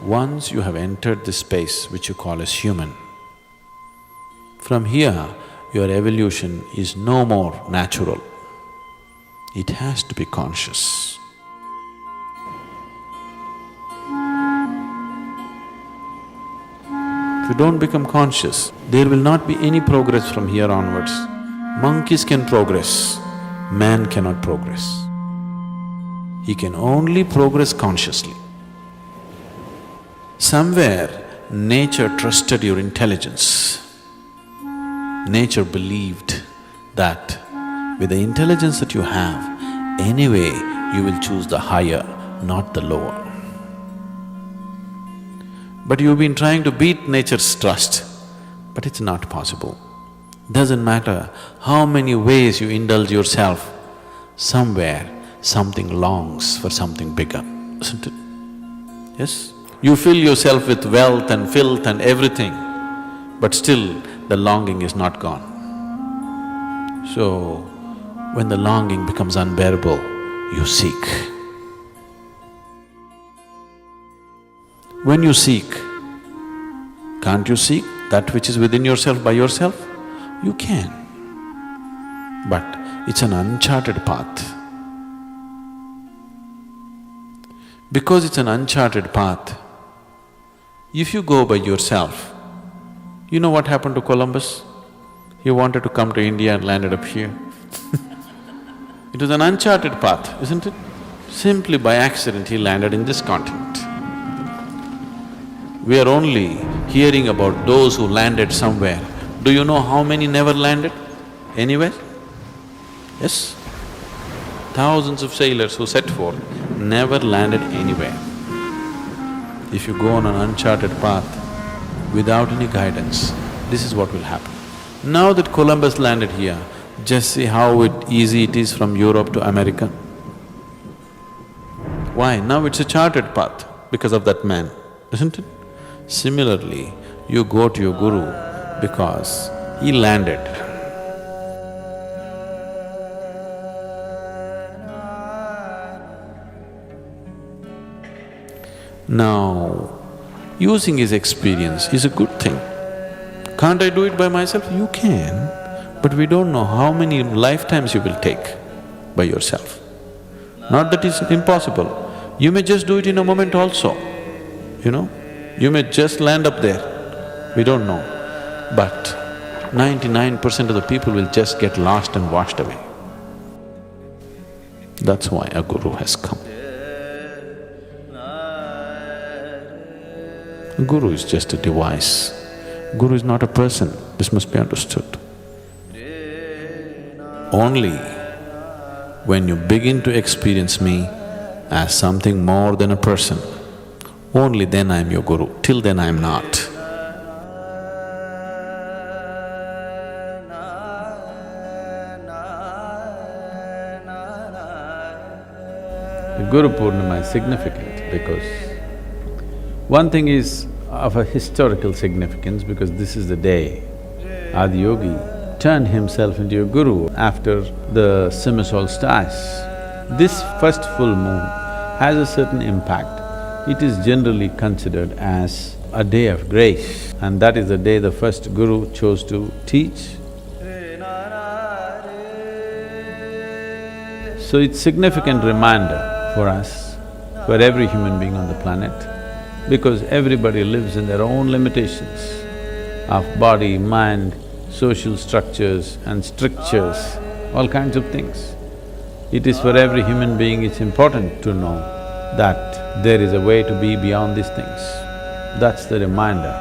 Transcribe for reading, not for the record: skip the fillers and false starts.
once you have entered this space which you call as human, from here your evolution is no more natural. It has to be conscious. If you don't become conscious, there will not be any progress from here onwards. Monkeys can progress, man cannot progress. He can only progress consciously. Somewhere, nature trusted your intelligence. Nature believed that with the intelligence that you have, anyway you will choose the higher, not the lower. But you've been trying to beat nature's trust, but it's not possible. Doesn't matter how many ways you indulge yourself, somewhere something longs for something bigger, isn't it? Yes? You fill yourself with wealth and filth and everything, but still the longing is not gone. So, when the longing becomes unbearable, you seek. When you seek, can't you seek that which is within yourself by yourself? You can, but it's an uncharted path. Because it's an uncharted path, if you go by yourself, you know what happened to Columbus? He wanted to come to India and landed up here. It was an uncharted path, isn't it? Simply by accident he landed in this continent. We are only hearing about those who landed somewhere. Do you know how many never landed anywhere? Yes? Thousands of sailors who set forth never landed anywhere. If you go on an uncharted path without any guidance, this is what will happen. Now that Columbus landed here, just see how easy it is from Europe to America. Why? Now it's a charted path because of that man, isn't it? Similarly, you go to your Guru because he landed. Now, using his experience is a good thing. Can't I do it by myself? You can, but we don't know how many lifetimes you will take by yourself. Not that it's impossible, you may just do it in a moment also, you know. You may just land up there, we don't know. But 99% of the people will just get lost and washed away. That's why a Guru has come. A Guru is just a device. Guru is not a person, this must be understood. Only when you begin to experience me as something more than a person, only then I am your Guru, till then I am not. The Guru Purnima is significant because one thing is of a historical significance because this is the day Adiyogi turned himself into a Guru after the summer solstice. This first full moon has a certain impact. It is generally considered as a day of grace, and that is the day the first Guru chose to teach. So it's significant reminder for us, for every human being on the planet, because everybody lives in their own limitations of body, mind, social structures and strictures, all kinds of things. It is for every human being, it's important to know that there is a way to be beyond these things. That's the reminder.